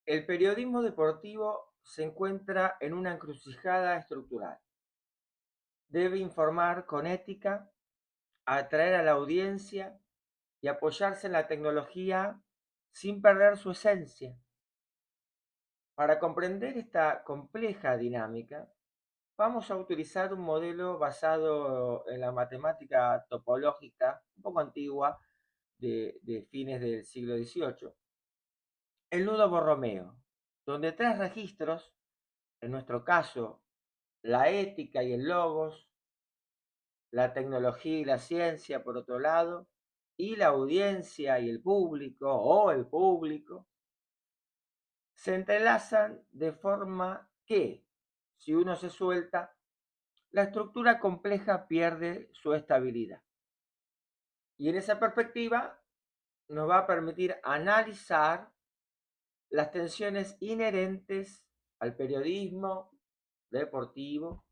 El periodismo deportivo se encuentra en una encrucijada estructural. Debe informar con ética, atraer a la audiencia y apoyarse en la tecnología sin perder su esencia. Para comprender esta compleja dinámica, vamos a utilizar un modelo basado en la matemática topológica, un poco antigua, de fines del siglo XVIII. El nudo Borromeo, donde tres registros, en nuestro caso la ética y el logos, la tecnología y la ciencia por otro lado, y la audiencia y el público o el público, se entrelazan de forma que, si uno se suelta, la estructura compleja pierde su estabilidad. Y en esa perspectiva nos va a permitir analizar las tensiones inherentes al periodismo deportivo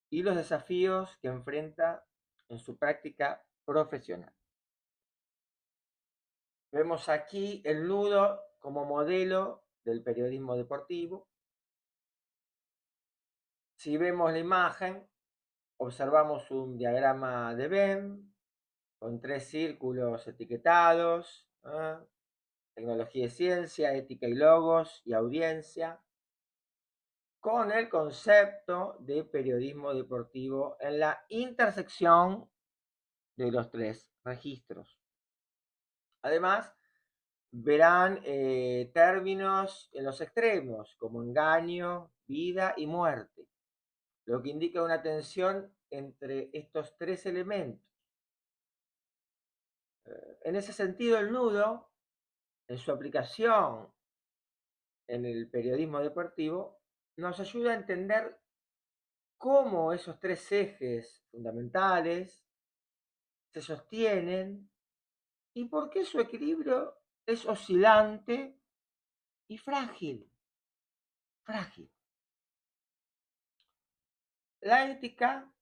y los desafíos que enfrenta en su práctica profesional. Vemos aquí el nudo como modelo del periodismo deportivo. Si vemos la imagen, observamos un diagrama de Venn con tres círculos etiquetados, tecnología y ciencia, ética y logos y audiencia, con el concepto de periodismo deportivo en la intersección de los tres registros. Además, verán términos en los extremos, como engaño, vida y muerte, lo que indica una tensión entre estos tres elementos. En ese sentido, el nudo, en su aplicación en el periodismo deportivo, nos ayuda a entender cómo esos tres ejes fundamentales se sostienen y por qué su equilibrio es oscilante y frágil. Frágil. La ética,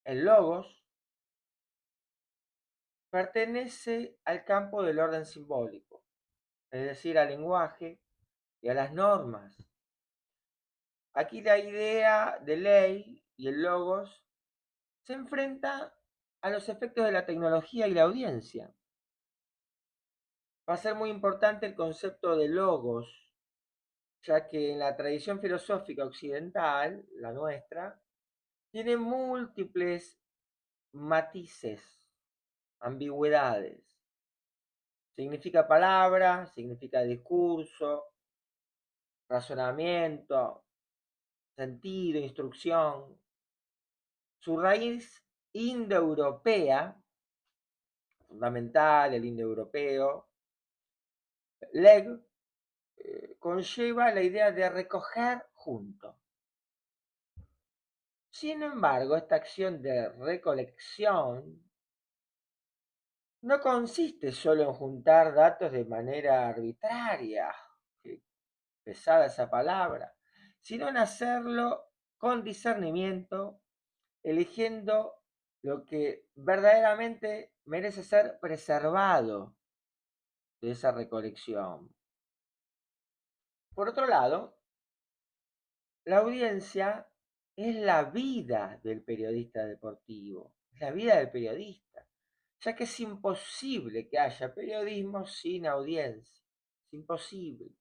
el logos, pertenece al campo del orden simbólico, es decir, al lenguaje y a las normas. Aquí la idea de ley y el logos se enfrenta a los efectos de la tecnología y la audiencia. Va a ser muy importante el concepto de logos, ya que en la tradición filosófica occidental, la nuestra, tiene múltiples matices, ambigüedades. Significa palabra, significa discurso, razonamiento, sentido, instrucción. Su raíz indoeuropea, fundamental, el indoeuropeo, leg, conlleva la idea de recoger junto. Sin embargo, esta acción de recolección no consiste solo en juntar datos de manera arbitraria, qué pesada esa palabra, sino en hacerlo con discernimiento, eligiendo lo que verdaderamente merece ser preservado de esa recolección. Por otro lado, la audiencia es la vida del periodista deportivo, es la vida del periodista, ya que es imposible que haya periodismo sin audiencia, es imposible.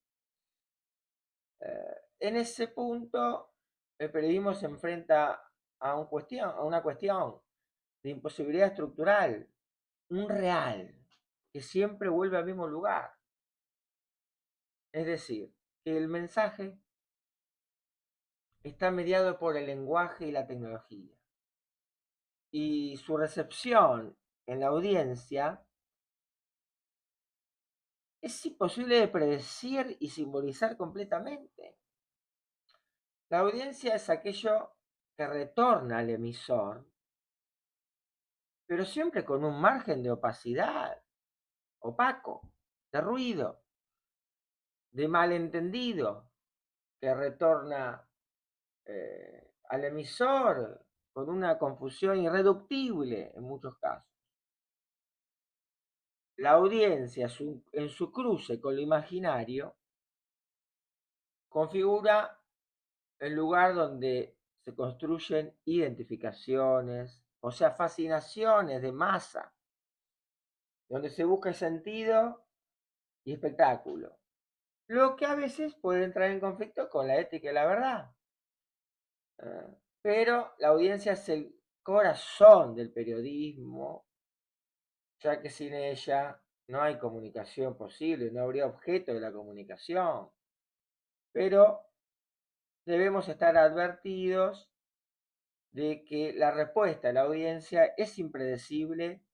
En ese punto, el periodismo se enfrenta a una cuestión de imposibilidad estructural, un real, que siempre vuelve al mismo lugar. Es decir, que el mensaje está mediado por el lenguaje y la tecnología. Y su recepción en la audiencia es imposible de predecir y simbolizar completamente. La audiencia es aquello que retorna al emisor, pero siempre con un margen de opacidad, opaco, de ruido, de malentendido, que retorna al emisor con una confusión irreductible en muchos casos. la audiencia en su cruce con lo imaginario configura el lugar donde se construyen identificaciones, o sea, fascinaciones de masa, donde se busca sentido y espectáculo, lo que a veces puede entrar en conflicto con la ética y la verdad. Pero la audiencia es el corazón del periodismo, ya que sin ella no hay comunicación posible, no habría objeto de la comunicación. Pero debemos estar advertidos de que la respuesta de la audiencia es impredecible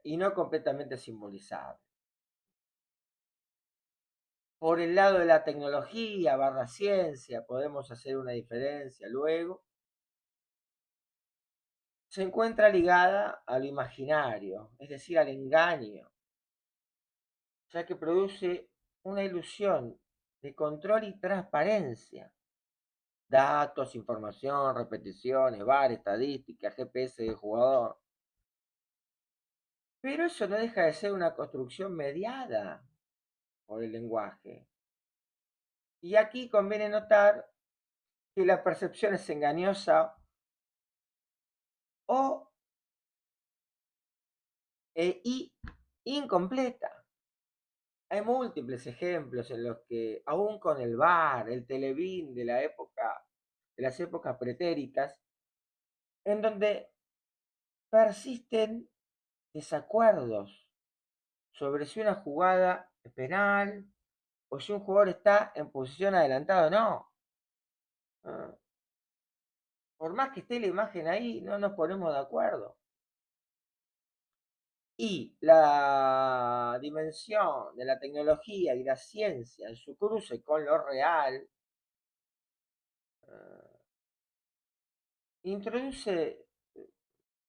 y no completamente simbolizable. Por el lado de la tecnología barra ciencia podemos hacer una diferencia luego. Se encuentra ligada a lo imaginario, es decir, al engaño, ya que produce una ilusión de control y transparencia. Datos, información, repeticiones, VAR, estadísticas, GPS del jugador. Pero eso no deja de ser una construcción mediada por el lenguaje. Y aquí conviene notar que la percepción es engañosa o y incompleta. Hay múltiples ejemplos en los que, aún con el VAR, el Televín de las épocas pretéritas, en donde persisten desacuerdos sobre si una jugada es penal o si un jugador está en posición adelantada o no. Por más que esté la imagen ahí, no nos ponemos de acuerdo. Y la dimensión de la tecnología y la ciencia en su cruce con lo real introduce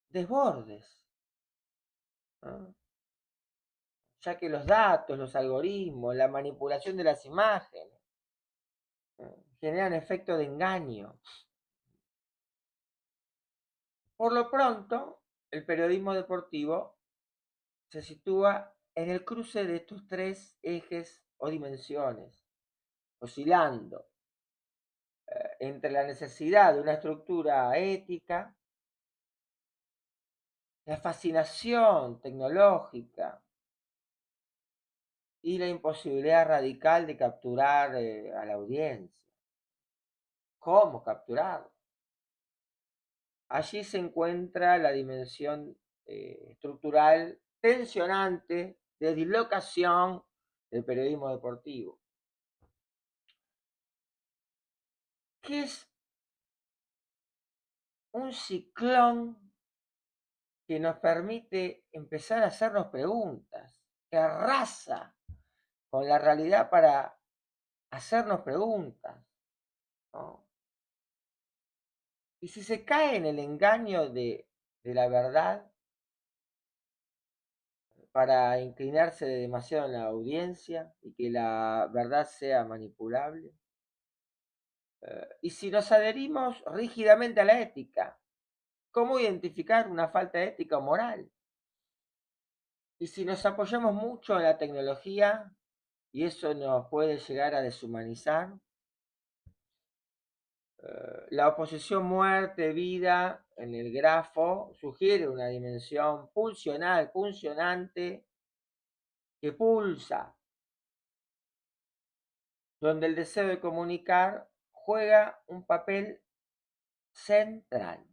desbordes, ¿no? Ya que los datos, los algoritmos, la manipulación de las imágenes generan efecto de engaño. Por lo pronto, el periodismo deportivo se sitúa en el cruce de estos tres ejes o dimensiones, oscilando entre la necesidad de una estructura ética, la fascinación tecnológica y la imposibilidad radical de capturar a la audiencia. ¿Cómo capturarlo? Allí se encuentra la dimensión estructural tensionante de dislocación del periodismo deportivo. ¿Qué es un ciclón que nos permite empezar a hacernos preguntas, que arrasa con la realidad para hacernos preguntas, ¿no? Y si se cae en el engaño de la verdad para inclinarse demasiado en la audiencia y que la verdad sea manipulable, y si nos adherimos rígidamente a la ética, ¿cómo identificar una falta de ética o moral? Y si nos apoyamos mucho en la tecnología y eso nos puede llegar a deshumanizar, la oposición muerte-vida en el grafo sugiere una dimensión pulsional, puncionante, que pulsa, donde el deseo de comunicar juega un papel central.